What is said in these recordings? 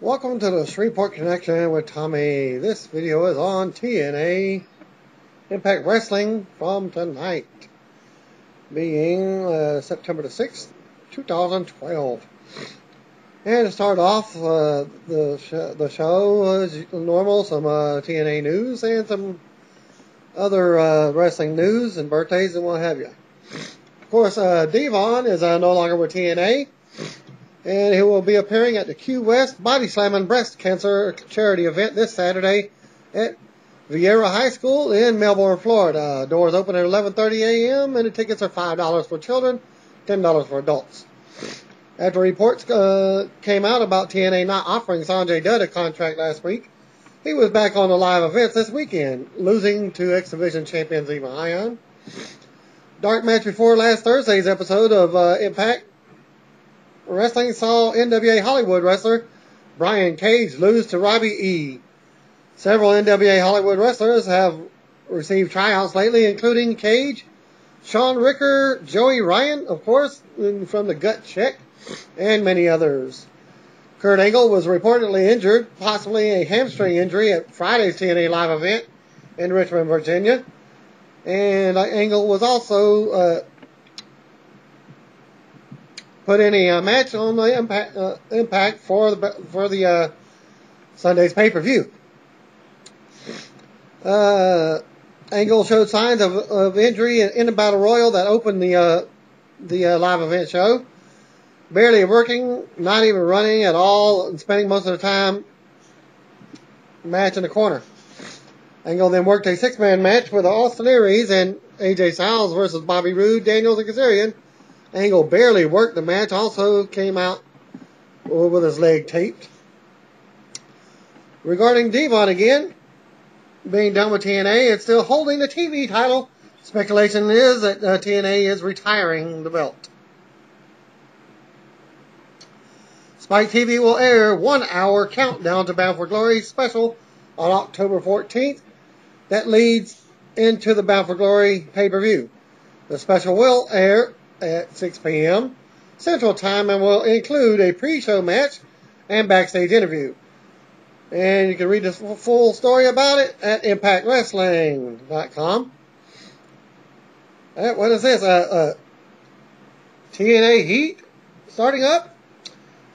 Welcome to the Shreveport Connection with Tommy. This video is on TNA Impact Wrestling from tonight, being September the 6th, 2012. And to start off the show as normal, some TNA news and some other wrestling news and birthdays and what have you. Of course, Devon is no longer with TNA. And he will be appearing at the Q West Body Slam and Breast Cancer Charity event this Saturday at Vieira High School in Melbourne, Florida. Doors open at 11:30 a.m. and the tickets are $5 for children, $10 for adults. After reports came out about TNA not offering Sanjay Dutt a contract last week, he was back on the live events this weekend, losing to X Division champion mcmahon. Dark match before last Thursday's episode of Impact Wrestling saw NWA Hollywood wrestler Brian Cage lose to Robbie E. Several NWA Hollywood wrestlers have received tryouts lately, including Cage, Sean Ricker, Joey Ryan, of course, from the Gut Check, and many others. Kurt Angle was reportedly injured, possibly a hamstring injury, at Friday's TNA live event in Richmond, Virginia. And Angle was also put in a match on the Impact for the Sunday's pay-per-view. Angle showed signs of injury in the Battle Royal that opened the live event show. Barely working, not even running at all, and spending most of the time match in the corner. Angle then worked a six-man match with Austin Aries and AJ Styles versus Bobby Roode, Daniels, and Kazarian. Angle barely worked the match, also came out with his leg taped. Regarding Devon again, being done with TNA and still holding the TV title, speculation is that TNA is retiring the belt. Spike TV will air 1 hour countdown to Bound for Glory special on October 14th. That leads into the Bound for Glory pay-per-view. The special will air at 6 p.m. Central Time and will include a pre-show match and backstage interview. And you can read the full story about it at ImpactWrestling.com. What is this? TNA Heat starting up?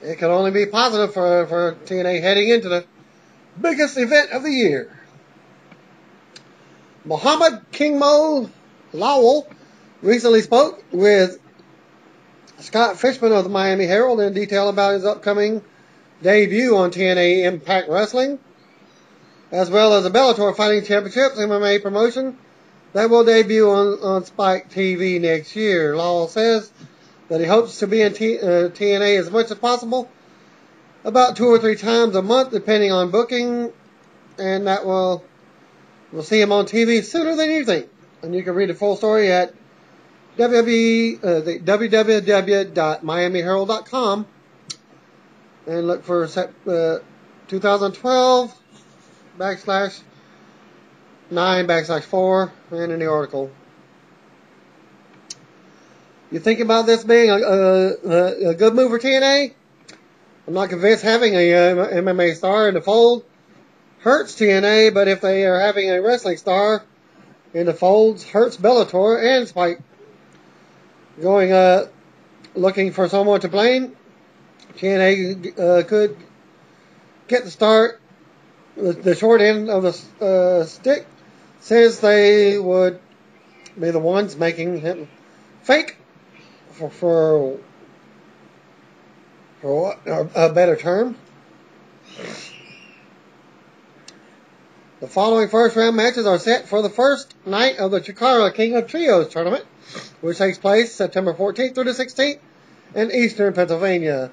It can only be positive for TNA heading into the biggest event of the year. Muhammad King Mo Lawal recently spoke with Scott Fishman of the Miami Herald in detail about his upcoming debut on TNA Impact Wrestling, as well as the Bellator Fighting Championships MMA promotion that will debut on Spike TV next year. Lawal says that he hopes to be in TNA as much as possible, about 2 or 3 times a month, depending on booking, and that we'll see him on TV sooner than you think. And you can read the full story at www.miamiherald.com and look for 2012 /9/4 and in the article. You think about this being a good move for TNA? I'm not convinced having a MMA star in the fold hurts TNA, but if they are having a wrestling star in the folds, hurts Bellator and Spike. Going looking for someone to blame, TNA could get the start, the short end of the stick, since they would be the ones making him fake, for a better term. The following first round matches are set for the first night of the Chikara King of Trios tournament, which takes place September 14th through the 16th in Eastern Pennsylvania.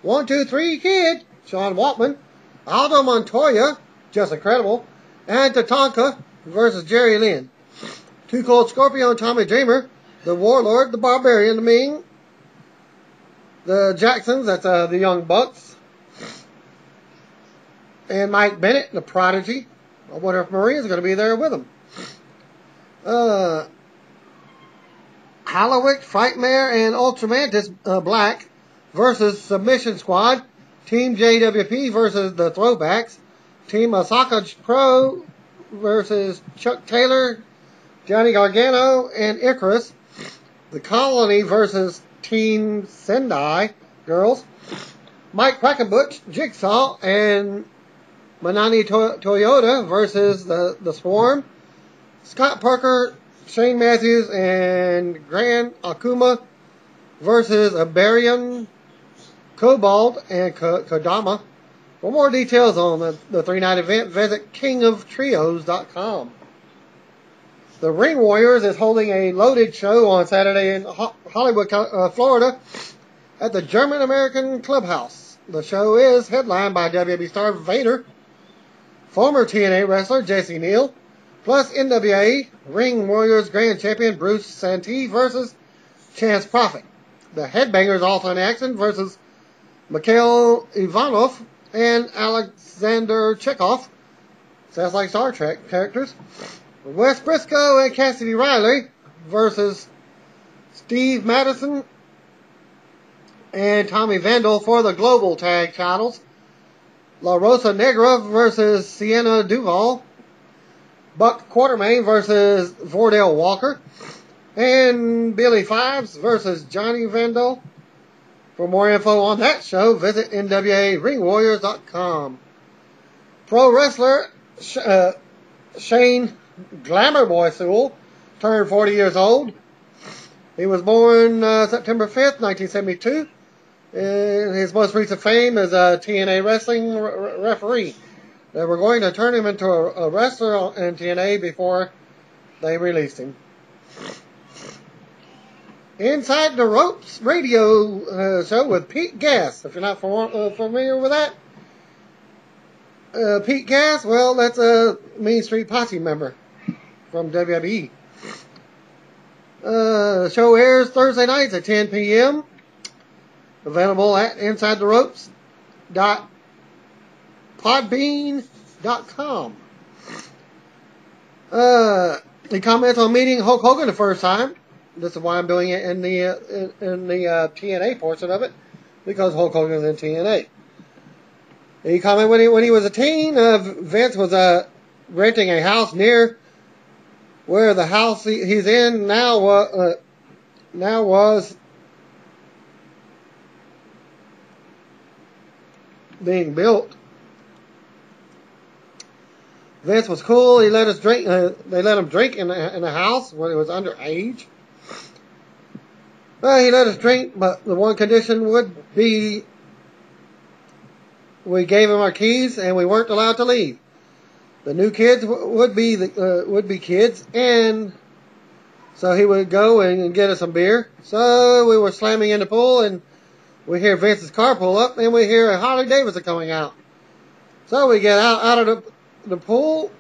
1, 2, 3 Kid, Sean Waltman, Aldo Montoya, just incredible, and Tatanka versus Jerry Lynn. Too Cold Scorpio and Tommy Dreamer, the Warlord, the Barbarian, the Ming, the Jacksons, that's the Young Bucks, and Mike Bennett, the Prodigy. I wonder if Maria's going to be there with him. Halloween, Frightmare, and Ultramantis Black versus Submission Squad, Team JWP versus the Throwbacks. Team Osaka Pro versus Chuck Taylor, Johnny Gargano, and Icarus. The Colony versus Team Sendai Girls. Mike Quackenbush, Jigsaw, and Manani Toyota versus the Swarm. Scott Parker, Shane Matthews, and Gran Akuma versus Iberian, Cobalt, and Kodama. For more details on the three-night event, visit kingoftrios.com. The Ring Warriors is holding a loaded show on Saturday in Hollywood, Florida at the German American Clubhouse. The show is headlined by WWE star Vader, former TNA wrestler JC Neal, plus NWA Ring Warriors Grand Champion Bruce Santee versus Chance Prophet. The Headbangers also in action versus Mikhail Ivanov and Alexander Chekhov. Sounds like Star Trek characters. Wes Briscoe and Cassidy Riley versus Steve Madison and Tommy Vandal for the Global Tag titles. La Rosa Negra versus Sienna Duval. Buck Quartermain versus Vordell Walker. And Billy Fives versus Johnny Vandal. For more info on that show, visit NWARingwarriors.com. Pro wrestler Shane Glamour Boy Sewell turned 40 years old. He was born September 5th, 1972. His most recent fame is a TNA wrestling referee. They were going to turn him into a wrestler in TNA before they released him. Inside the Ropes radio show with Pete Gas. If you're not familiar with that, Pete Gas, well, that's a Mean Street Posse member from WWE. The show airs Thursday nights at 10 p.m. Available at InsideTheRopes.podbean.com. He comments on meeting Hulk Hogan the first time. This is why I'm doing it in the TNA portion of it, because Hulk Hogan is in TNA. He commented when he was a teen, Vince was renting a house near where the house he's in now was being built. Vince was cool. He let us drink. They let him drink in the house when he was underage. Well, he let us drink, but the one condition would be we gave him our keys and we weren't allowed to leave. The new kids would be kids, and so he would go and get us some beer. So we were slamming in the pool, and we hear Vince's car pull up, and we hear a Harley Davidson coming out. So we get out of the pool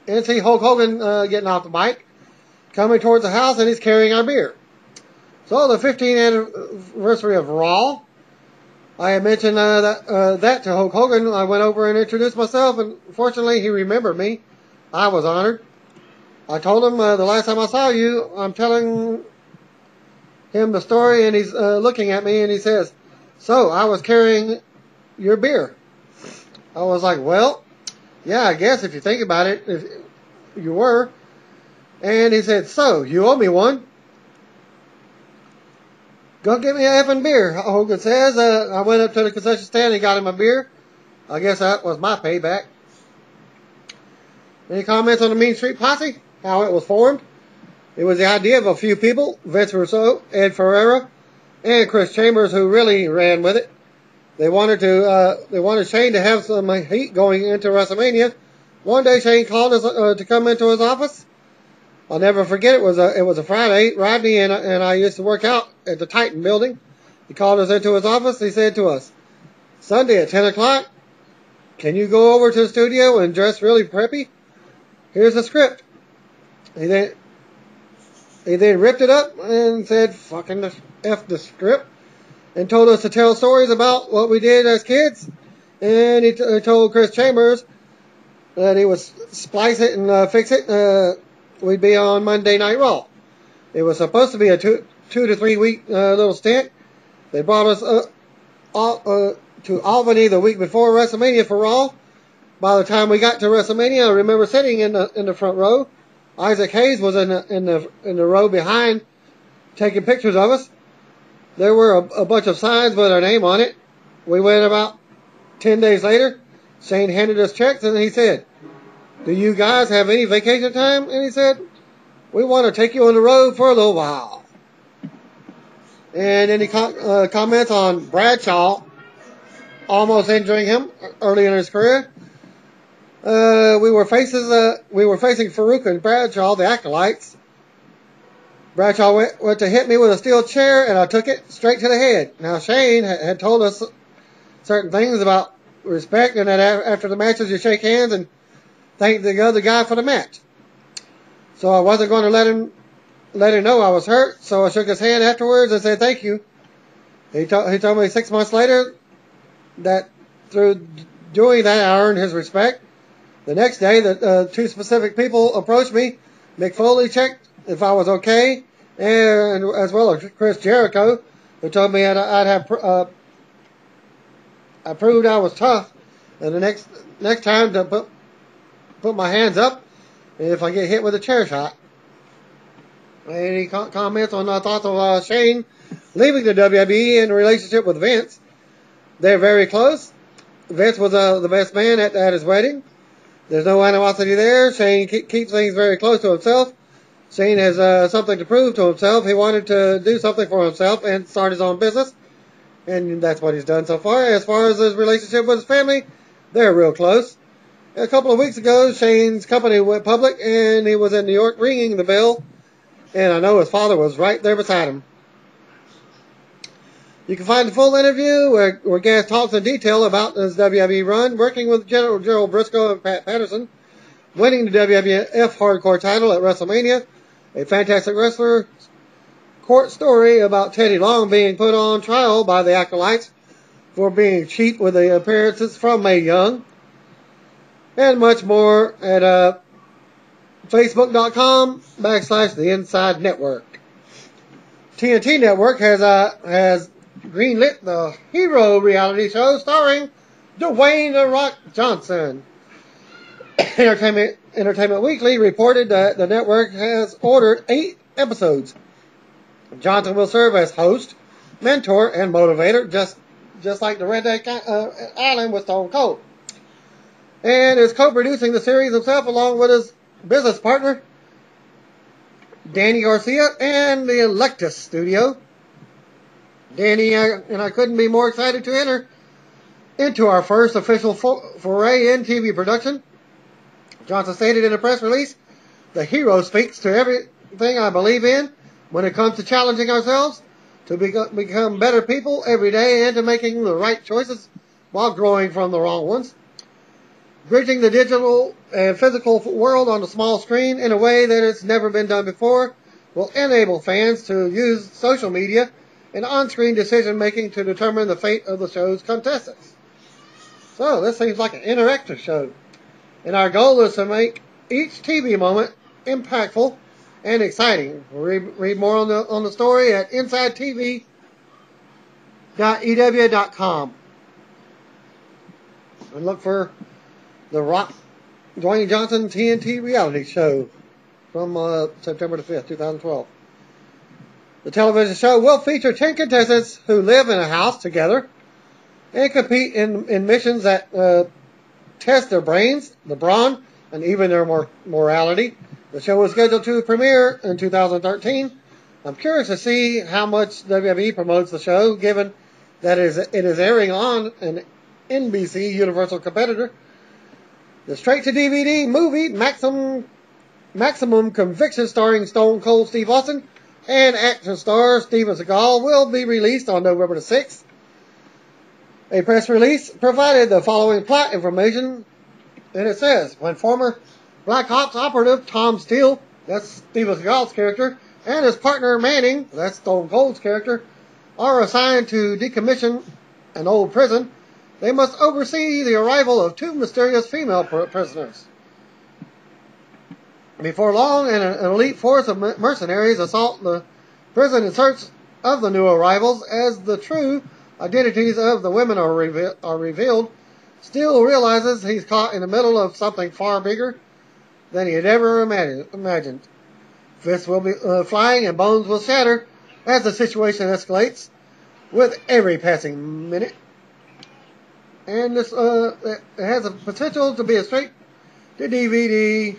and see Hulk Hogan getting off the bike, coming towards the house, and he's carrying our beer. So the 15th anniversary of Raw, I had mentioned that to Hulk Hogan. I went over and introduced myself, and fortunately he remembered me. I was honored. I told him the last time I saw you, I'm telling him the story, and he's looking at me, and he says, "So, I was carrying your beer." I was like, "Well, yeah, I guess if you think about it, if you were." And he said, "So, you owe me one. Go get me a effing beer," Hogan says. I went up to the concession stand and got him a beer. I guess that was my payback. Any comments on the Mean Street Posse? How it was formed? It was the idea of a few people, Vince Russo, Ed Ferreira, and Chris Chambers, who really ran with it. They wanted Shane to have some heat going into WrestleMania. One day Shane called us to come into his office. I'll never forget, it was a Friday. Rodney and I used to work out at the Titan building. He called us into his office. He said to us, "Sunday at 10 o'clock, can you go over to the studio and dress really preppy? Here's the script." He then ripped it up and said, "Fucking F the script," and told us to tell stories about what we did as kids. And he told Chris Chambers that he would splice it and fix it. We'd be on Monday Night Raw. It was supposed to be a 2 to 3 week little stint. They brought us to Albany the week before WrestleMania for Raw. By the time we got to WrestleMania, I remember sitting in the front row. Isaac Hayes was in the row behind, taking pictures of us. There were a bunch of signs with our name on it. We went about 10 days later. Shane handed us checks and he said, "Do you guys have any vacation time?" And he said, "We want to take you on the road for a little while." And then he comments on Bradshaw almost injuring him early in his career. We were facing Farouk and Bradshaw, the acolytes. Bradshaw went to hit me with a steel chair, and I took it straight to the head. Now, Shane had told us certain things about respect, and that after the matches you shake hands and thank the other guy for the match. So I wasn't going to let him know I was hurt, so I shook his hand afterwards and said thank you. He told me 6 months later that through doing that I earned his respect. The next day, the two specific people approached me. Mick Foley checked if I was okay, and as well as Chris Jericho, who told me I proved I was tough. And the next time to put my hands up if I get hit with a chair shot. And he comments on thoughts of Shane leaving the WWE in relationship with Vince. They're very close. Vince was the best man at his wedding. There's no animosity there. Shane keeps things very close to himself. Shane has something to prove to himself. He wanted to do something for himself and start his own business. And that's what he's done so far. As far as his relationship with his family, they're real close. A couple of weeks ago, Shane's company went public, and he was in New York ringing the bell. And I know his father was right there beside him. You can find the full interview where Gas talks in detail about his WWE run, working with Gerald Briscoe and Pat Patterson, winning the WWF Hardcore title at WrestleMania, a fantastic wrestler court story about Teddy Long being put on trial by the Acolytes for being cheap with the appearances from Mae Young, and much more at Facebook.com/The Inside Network. TNT Network has greenlit the Hero reality show starring Dwayne "The Rock" Johnson. Entertainment Weekly reported that the network has ordered 8 episodes. Johnson will serve as host, mentor, and motivator, just like the Redneck Island with Stone Cold, and is co-producing the series himself along with his business partner Danny Garcia and the Electus Studio. Danny and I couldn't be more excited to enter into our first official foray in TV production. Johnson stated in a press release, "The Hero speaks to everything I believe in when it comes to challenging ourselves to become better people every day and to making the right choices while growing from the wrong ones. Bridging the digital and physical world on the small screen in a way that it's never been done before will enable fans to use social media and on-screen decision-making to determine the fate of the show's contestants." So, this seems like an interactive show. And our goal is to make each TV moment impactful and exciting. Read more on the story at insidetv.ew.com. And look for The Rock, Dwayne Johnson TNT reality show from September the 5th, 2012. The television show will feature 10 contestants who live in a house together and compete in missions that test their brains, the brawn, and even their morality. The show was scheduled to premiere in 2013. I'm curious to see how much WWE promotes the show, given that it is airing on an NBC Universal competitor. The straight-to-DVD movie, Maximum Conviction, starring Stone Cold Steve Austin and action star Steven Seagal, will be released on November the 6th. A press release provided the following plot information, and it says, when former Black Ops operative Tom Steele, that's Steven Seagal's character, and his partner Manning, that's Stone Cold's character, are assigned to decommission an old prison, they must oversee the arrival of 2 mysterious female prisoners. Before long, an elite force of mercenaries assault the prison in search of the new arrivals as the true identities of the women are revealed, Steele realizes he's caught in the middle of something far bigger than he had ever imagined. Fists will be flying and bones will shatter as the situation escalates with every passing minute. And this it has a potential to be a straight to DVD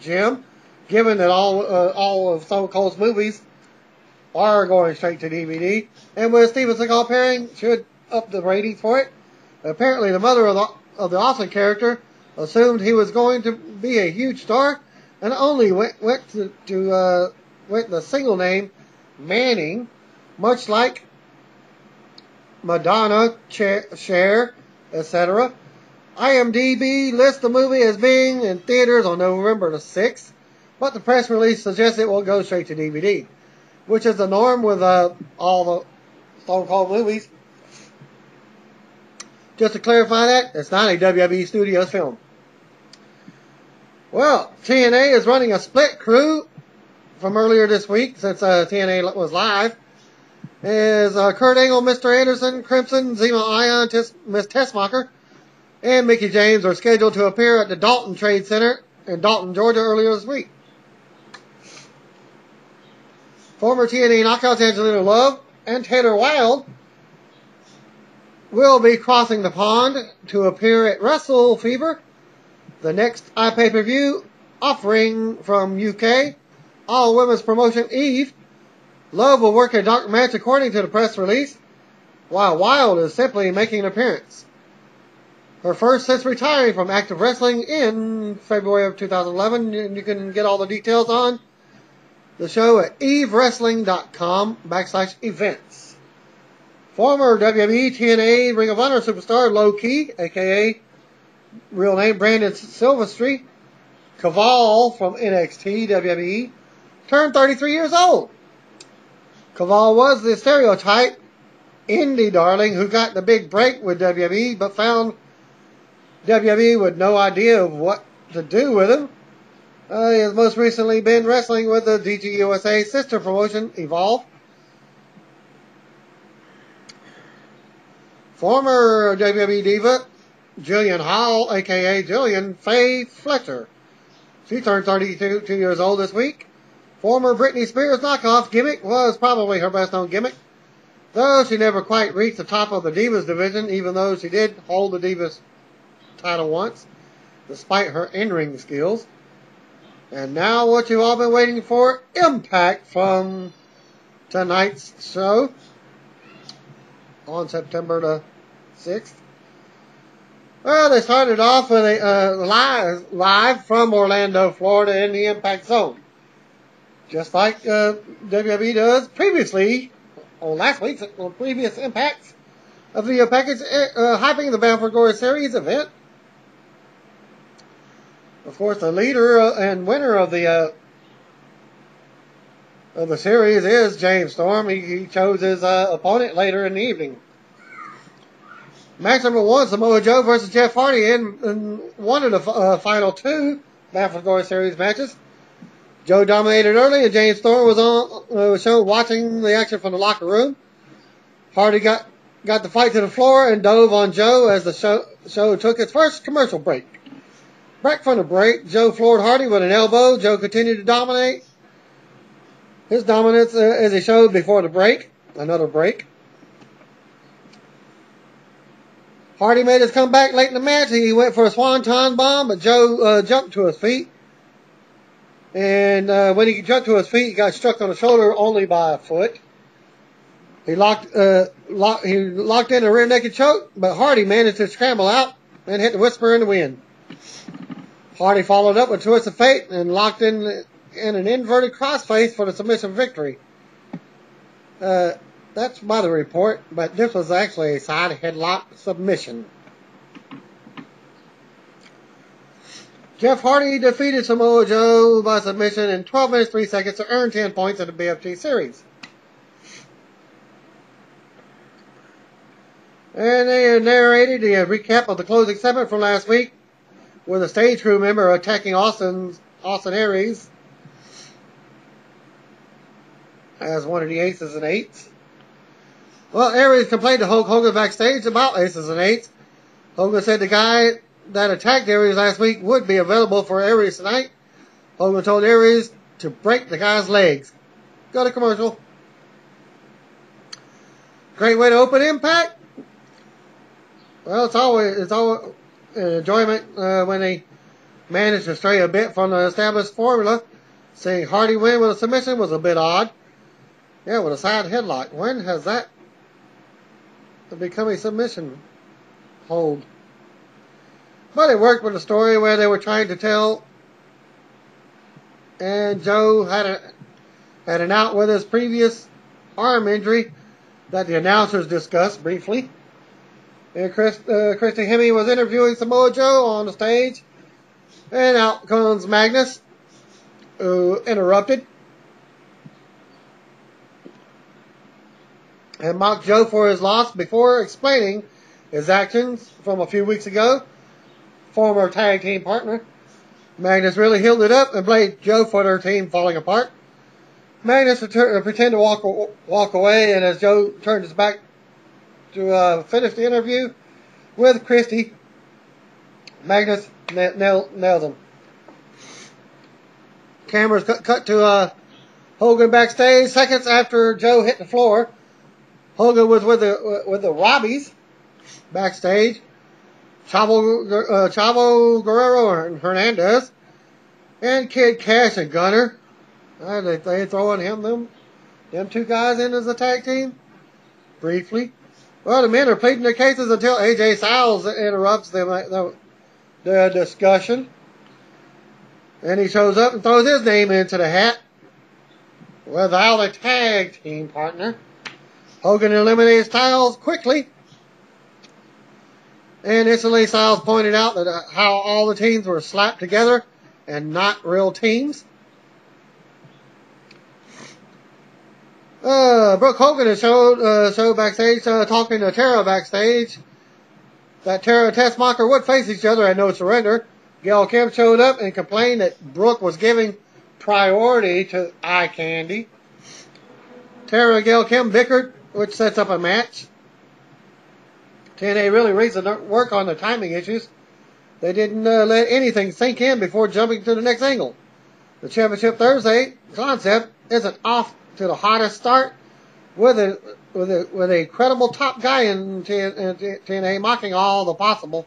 gem, given that all of Stone Cold's movies are going straight to DVD, and with Steven Seagal appearing, should up the ratings for it. Apparently, the mother of the Austin character assumed he was going to be a huge star, and only went the single name Manning, much like Madonna, Cher, etc. IMDb lists the movie as being in theaters on November the 6th, but the press release suggests it will go straight to DVD, which is the norm with all the Stone Cold movies. Just to clarify that, it's not a WWE Studios film. Well, TNA is running a split crew from earlier this week, since TNA was live. Is Kurt Angle, Mr. Anderson, Crimson, Zema Ion, Miss Tessmacher, and Mickie James are scheduled to appear at the Dalton Trade Center in Dalton, Georgia earlier this week. Former TNA Knockouts Angelina Love and Taylor Wilde will be crossing the pond to appear at Wrestle Fever, the next iPay-per-view offering from UK, all-women's promotion Eve. Love will work a dark match according to the press release, while Wilde is simply making an appearance. Her first since retiring from active wrestling in February of 2011, and you can get all the details on the show at evewrestling.com/events. Former WWE, TNA, Ring of Honor superstar Low Key, aka real name Brandon Silvestri, Caval from NXT WWE, turned 33 years old. Caval was the stereotype indie darling who got the big break with WWE, but found WWE with no idea of what to do with him. He has most recently been wrestling with the DGUSA sister promotion, Evolve. Former WWE diva, Jillian Hall, aka Jillian Faye Fletcher. She turned 32 years old this week. Former Britney Spears knockoff gimmick was probably her best known gimmick, though she never quite reached the top of the Divas division, even though she did hold the Divas title once, despite her in-ring skills. And now what you've all been waiting for, Impact from tonight's show on September the 6th. Well, they started off with a live from Orlando, Florida in the Impact Zone. Just like WWE does previously, on last week's previous Impacts of the package, hyping the Bound for Glory Series event. Of course, the leader and winner of the series is James Storm. He chose his opponent later in the evening. Match number 1, Samoa Joe versus Jeff Hardy in one of the final 2 Bound for Glory Series matches. Joe dominated early, and James Storm was shown watching the action from the locker room. Hardy got the fight to the floor and dove on Joe as the show took its first commercial break. Back from the break, Joe floored Hardy with an elbow. Joe continued to dominate his dominance as he showed before the break. Another break. Hardy made his comeback late in the match. He went for a swanton bomb, but Joe jumped to his feet. And when he jumped to his feet, he got struck on the shoulder only by a foot. He locked in a rear naked choke, but Hardy managed to scramble out and hit the Whisper in the wind. Hardy followed up with Twist of Fate and locked in an inverted crossface for the submission victory. That's by the report, but this was actually a side headlock submission. Jeff Hardy defeated Samoa Joe by submission in 12 minutes 3 seconds to earn 10 points in the BFT series. And they narrated the recap of the closing segment from last week, with a stage crew member attacking Austin Aries as one of the aces and eights. Well, Aries complained to Hulk Hogan backstage about aces and eights. Hogan said the guy that attacked Aries last week would be available for Aries tonight. Hogan told Aries to break the guy's legs. Go to commercial. Great way to open Impact. Well, it's always an enjoyment when they manage to stray a bit from the established formula. Seeing Hardy win with a submission was a bit odd. Yeah, with a side headlock. When has that become a submission hold? But it worked with the story where they were trying to tell, and Joe had an out with his previous arm injury that the announcers discussed briefly. And Christy Hemme was interviewing Samoa Joe on the stage, and out comes Magnus, who interrupted and mocked Joe for his loss before explaining his actions from a few weeks ago. Former tag team partner Magnus really healed it up and blamed Joe for their team falling apart. Magnus pretended to walk away, and as Joe turned his back to finish the interview with Christy, Magnus nailed him. Cameras cut to Hogan backstage seconds after Joe hit the floor. Hogan was with the Robbies backstage. Chavo Guerrero and Hernandez, and Kid Cash and Gunner. They throwing them two guys in as a tag team briefly. Well, the men are pleading their cases until AJ Styles interrupts the discussion, and he shows up and throws his name into the hat without a tag team partner. Hogan eliminated Styles quickly. And instantly Styles pointed out that how all the teams were slapped together and not real teams. Brooke Hogan showed backstage, talking to Tara backstage, that Tara and Tessmacher would face each other at No Surrender. Gail Kim showed up and complained that Brooke was giving priority to eye candy. Tara and Gail Kim bickered, which sets up a match. TNA really needs to work on the timing issues. They didn't let anything sink in before jumping to the next angle. The Championship Thursday concept isn't off to the hottest start with a credible top guy in TNA mocking all the possible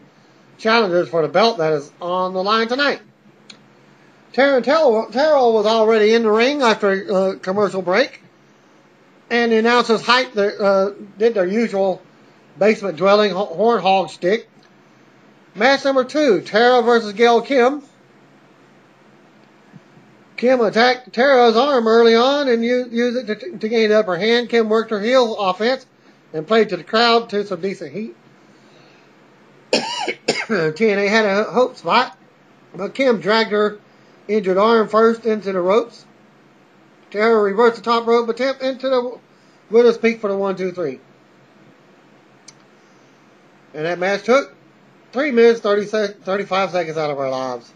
challengers for the belt that is on the line tonight. Terrell was already in the ring after a commercial break, and the announcers did their usual basement dwelling horn hog stick. Match number 2, Tara versus Gail Kim. Kim attacked Tara's arm early on and used it to gain the upper hand. Kim worked her heel offense and played to the crowd to some decent heat. TNA had a hope spot, but Kim dragged her injured arm first into the ropes. Tara reversed the top rope attempt into the widow's peak for the 1-2-3. And that match took 3 minutes, 35 seconds out of our lives.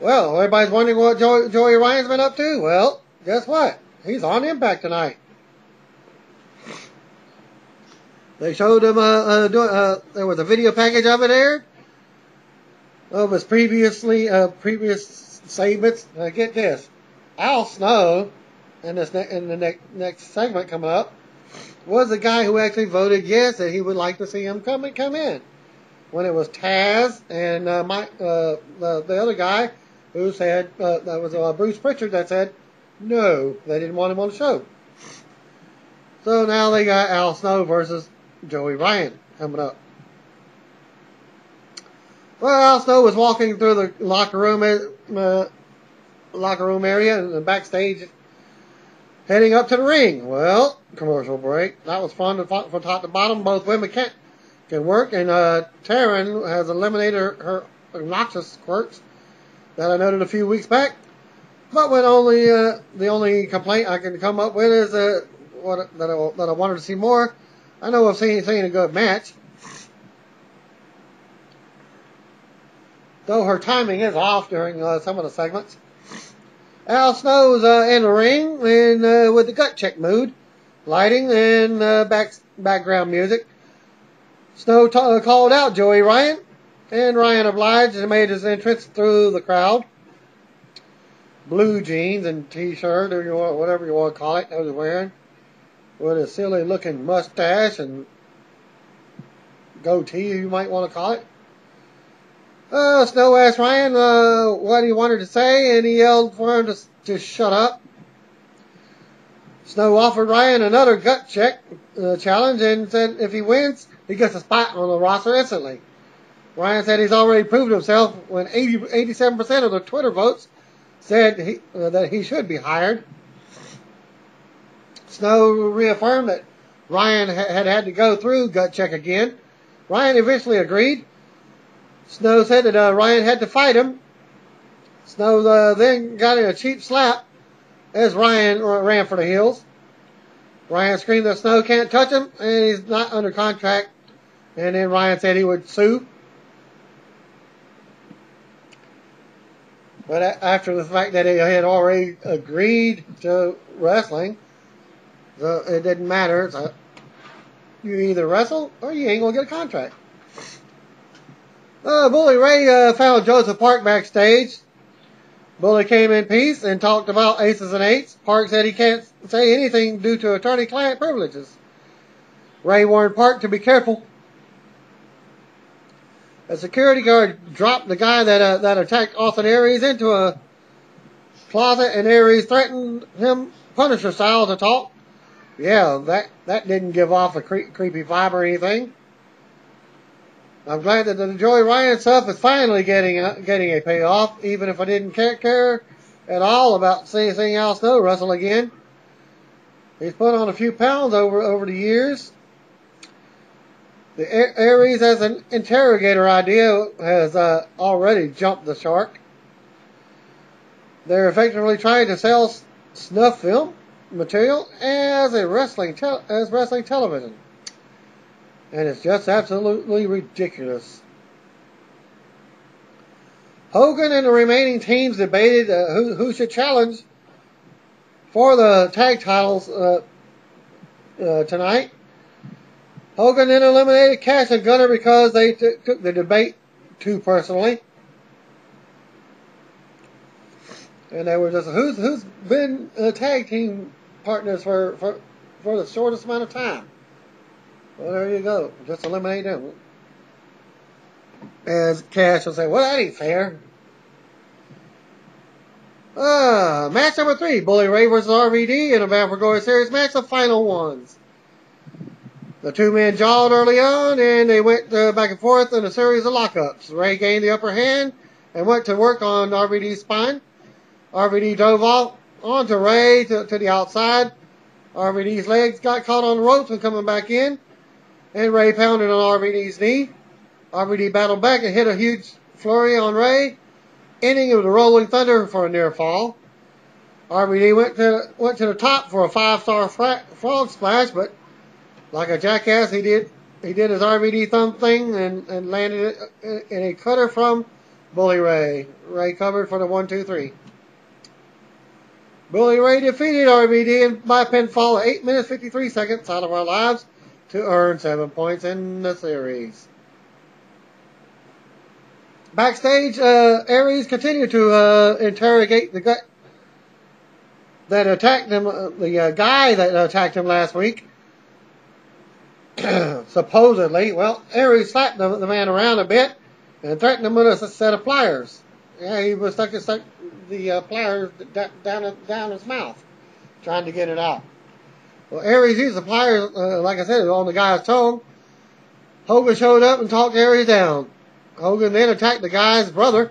Well, everybody's wondering what Joey Ryan's been up to. Well, guess what? He's on Impact tonight. They showed him, there was a video package of it aired. Of his previous segments. Get this. Al Snow, in the next segment coming up, was the guy who actually voted yes that he would like to see him come in. When it was Taz and the other guy who said, that was Bruce Pritchard, that said no, they didn't want him on the show. So now they got Al Snow versus Joey Ryan coming up. Well, Al Snow was walking through the locker room area and backstage, heading up to the ring. Well, commercial break. That was fun from top to bottom. Both women can work, and Taryn has eliminated her obnoxious squirts that I noted a few weeks back. But when the only complaint I can come up with is that I wanted to see more. I know I've seen a good match, though her timing is off during some of the segments. Al Snow's in the ring and with the gut check mood. lighting and background music. Snow called out Joey Ryan, and Ryan obliged and made his entrance through the crowd. Blue jeans and t-shirt, or whatever you want to call it, I was wearing, with a silly-looking mustache and goatee, you might want to call it. Snow asked Ryan what he wanted to say, and he yelled for him to just shut up. Snow offered Ryan another gut check challenge and said if he wins, he gets a spot on the roster instantly. Ryan said he's already proved himself when 87% of the Twitter votes said that he should be hired. Snow reaffirmed that Ryan had to go through gut check again. Ryan eventually agreed. Snow said that Ryan had to fight him. Snow then got in a cheap slap as Ryan ran for the hills. Ryan screamed that Snow can't touch him and he's not under contract. And then Ryan said he would sue. But after the fact that he had already agreed to wrestling, so it didn't matter. So you either wrestle or you ain't going to get a contract. Bully Ray found Joseph Park backstage. Bully came in peace and talked about aces and eights. Park said he can't say anything due to attorney-client privileges. Ray warned Park to be careful. A security guard dropped the guy that attacked Austin Aries into a closet, and Aries threatened him Punisher style to talk. Yeah, that didn't give off a creepy vibe or anything. I'm glad that the Joey Ryan stuff is finally getting a payoff, even if I didn't care at all about seeing Al Snow wrestle again. He's put on a few pounds over the years. The Aries as an interrogator idea has already jumped the shark. They're effectively trying to sell snuff film material as wrestling television. And it's just absolutely ridiculous. Hogan and the remaining teams debated who should challenge for the tag titles tonight. Hogan then eliminated Cash and Gunner because they took the debate too personally. And they were just, who's been tag team partners for the shortest amount of time? Well, there you go. Just eliminate them. As Cash will say, well, that ain't fair. Match number 3, Bully Ray versus RVD in a Bound for Glory Series match, the final ones. The two men jawed early on, and they went back and forth in a series of lockups. Ray gained the upper hand and went to work on RVD's spine. RVD dove off onto Ray to the outside. RVD's legs got caught on the ropes when coming back in, and Ray pounded on RVD's knee. RVD battled back and hit a huge flurry on Ray, ending with a rolling thunder for a near fall. RVD went to the top for a 5-star frog splash, but like a jackass, he did his RVD thumb thing and landed it in a cutter from Bully Ray. Ray covered for the 1-2-3. Bully Ray defeated RVD by pinfall at 8 minutes 53 seconds out of our lives to earn 7 points in the series. Backstage, Aries continued to interrogate the guy that attacked him, the guy that attacked him last week. Supposedly, well, Aries slapped the man around a bit and threatened him with a set of pliers. Yeah, he was stuck the pliers down his mouth, trying to get it out. Well, Aries used the pliers, like I said, on the guy's tongue. Hogan showed up and talked Aries down. Hogan then attacked the guy's brother.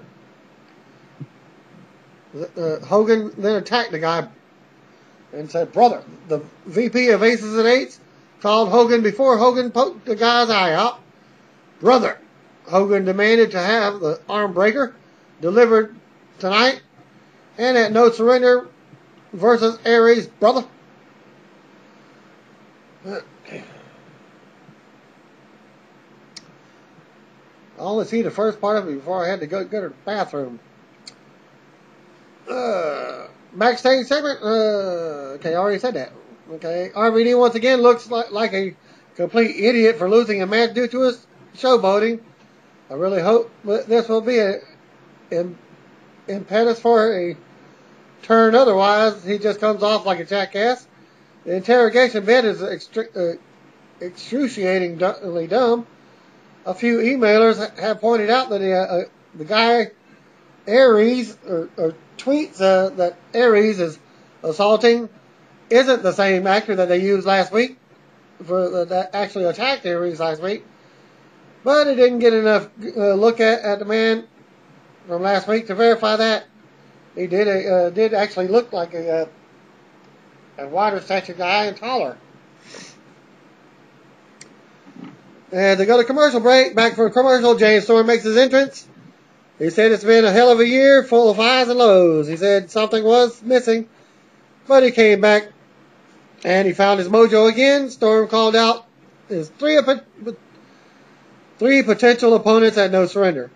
Hogan then attacked the guy and said, brother. The VP of Aces and Eights called Hogan before Hogan poked the guy's eye out. Brother. Hogan demanded to have the arm breaker delivered tonight, and at no surrender versus Aries, brother. I only see the first part of it before I had to go to the bathroom. Backstage segment. Okay, I already said that. Okay, RVD once again looks like a complete idiot for losing a match due to his showboating. I really hope this will be an impetus for a turn. Otherwise, he just comes off like a jackass. The interrogation bit is excruciatingly dumb. A few emailers have pointed out that the guy Aries or tweets that Aries is assaulting isn't the same actor that they used last week that actually attacked Aries last week. But it didn't get enough look at the man from last week to verify that. He did actually look like a wider stature guy and taller. And to go to commercial break, back for a commercial, James Storm makes his entrance. He said it's been a hell of a year, full of highs and lows. He said something was missing, but he came back and he found his mojo again. Storm called out his three potential opponents at No Surrender.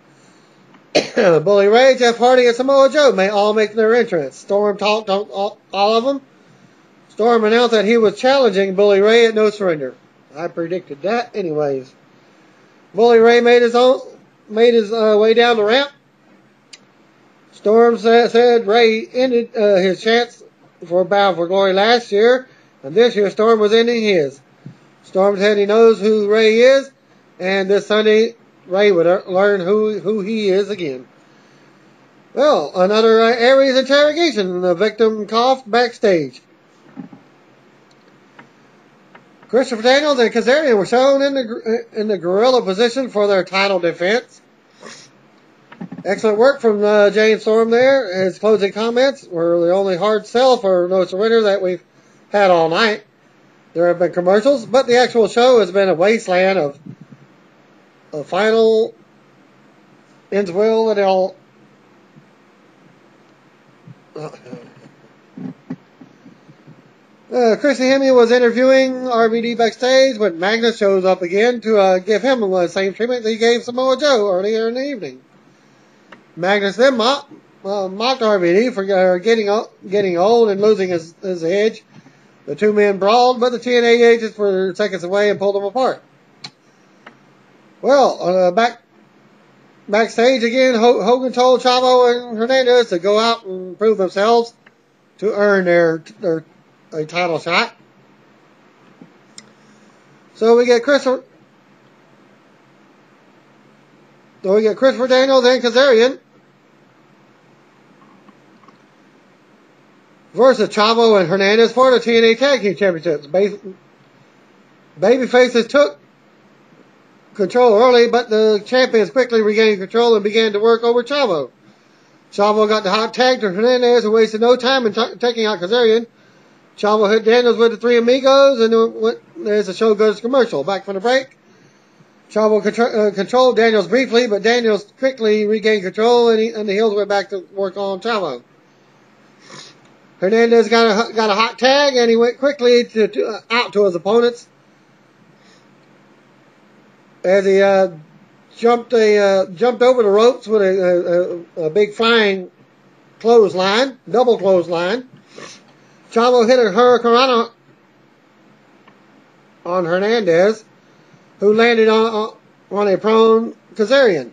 Bully Ray, Jeff Hardy, and Samoa Joe may all make their entrance. Storm talked on all of them. Storm announced that he was challenging Bully Ray at No Surrender. I predicted that anyways. Bully Ray made his way down the ramp. Storm said Ray ended his chance for Bound for Glory last year, and this year Storm was ending his. Storm said he knows who Ray is, and this Sunday Ray would learn who he is again. Well, another Aries interrogation. The victim coughed backstage. Christopher Daniels and Kazarian were shown in the gorilla position for their title defense. Excellent work from James Storm there. His closing comments were the only hard sell for No Surrender that we've had all night. There have been commercials, but the actual show has been a wasteland of a final ends well and all. Chrissy Hemme was interviewing RVD backstage when Magnus shows up again to give him the same treatment that he gave Samoa Joe earlier in the evening. Magnus then mocked RVD for getting old and losing his edge. The two men brawled, but the TNA agents were seconds away and pulled them apart. Well, backstage again, Hogan told Chavo and Hernandez to go out and prove themselves to earn their title shot. So we get Christopher Daniels and Kazarian versus Chavo and Hernandez for the TNA Tag Team Championships. Babyfaces took control early, but the champions quickly regained control and began to work over Chavo. Chavo got the hot tag to Hernandez and wasted no time in taking out Kazarian. Chavo hit Daniels with the Three Amigos, and as the show goes to commercial. Back from the break, Chavo controlled Daniels briefly, but Daniels quickly regained control, and the heels went back to work on Chavo. Hernandez got a hot tag, and he went quickly out to his opponents as he jumped over the ropes with a big flying clothesline, double clothesline. Chavo hit a hurricanrana on Hernandez, who landed on a prone Kazarian.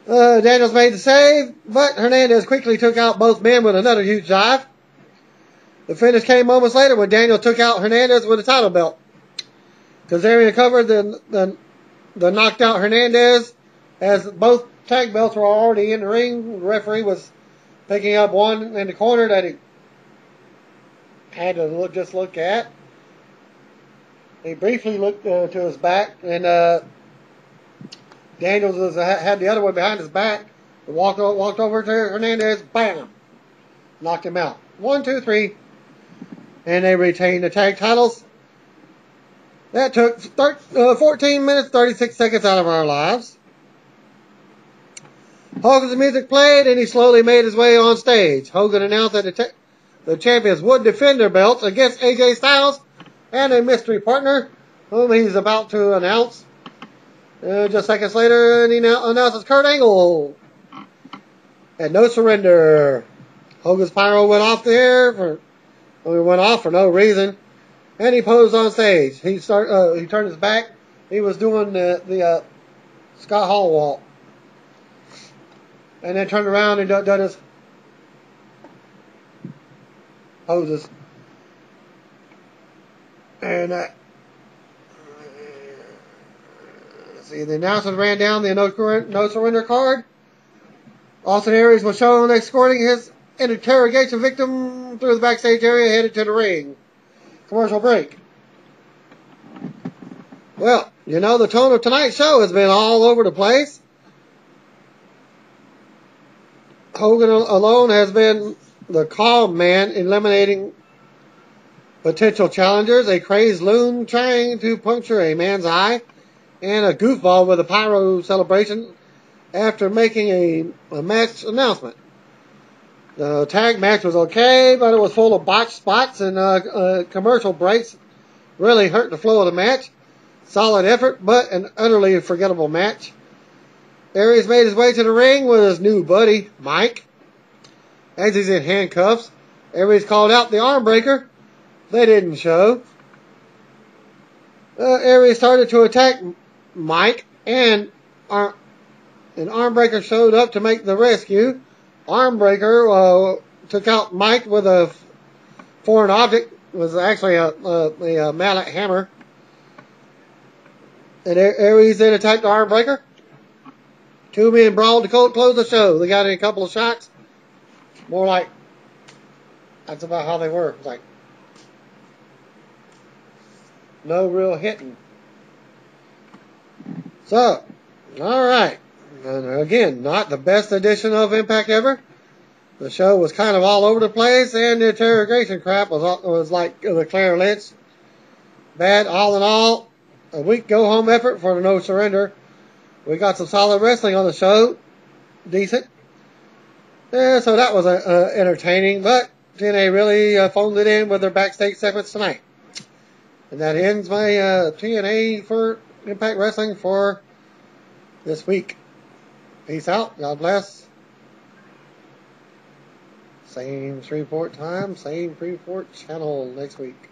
Daniels made the save, but Hernandez quickly took out both men with another huge dive. The finish came moments later when Daniels took out Hernandez with a title belt. Kazarian covered the knocked out Hernandez as both tag belts were already in the ring. The referee was picking up one in the corner that he had to look at. He briefly looked to his back, and Daniels had the other one behind his back. He walked over to Hernandez, bam, knocked him out. 1, 2, 3, and they retained the tag titles. That took 14 minutes, 36 seconds out of our lives. Hogan's music played, and he slowly made his way on stage. Hogan announced that the champions would defend their belts against AJ Styles and a mystery partner, whom he's about to announce. Just seconds later, and he now announces Kurt Angle. And No Surrender. Hogan's pyro went off the air for We went off for no reason, and he posed on stage. He turned his back. He was doing the Scott Hall walk, and then turned around and done his poses. And see, the announcement ran down the no surrender card. Austin Aries was shown escorting his interrogation victim through the backstage area, headed to the ring. Commercial break. Well, you know, the tone of tonight's show has been all over the place. Hogan alone has been the calm man, eliminating potential challengers, a crazed loon trying to puncture a man's eye, and a goofball with a pyro celebration after making a match announcement. The tag match was okay, but it was full of botched spots, and commercial breaks really hurt the flow of the match. Solid effort, but an utterly forgettable match. Aries made his way to the ring with his new buddy, Mike. As he's in handcuffs, Aries called out the arm breaker. They didn't show. Aries started to attack Mike, and an arm breaker showed up to make the rescue. Arm breaker took out Mike with a foreign object. It was actually a mallet hammer. And Aries then attacked the arm breaker. Two men brawled to close the show. They got in a couple of shots. More like, that's about how they were. Like, no real hitting. So, alright. And again, not the best edition of Impact ever. The show was kind of all over the place, and the interrogation crap was like the Claire Lynch. Bad, all in all. A weak go-home effort for the No Surrender. We got some solid wrestling on the show. Decent. Yeah, so that was entertaining, but TNA really phoned it in with their backstage segments tonight. And that ends my TNA for Impact Wrestling for this week. Peace out. God bless. Same Shreveport time, same Shreveport channel next week.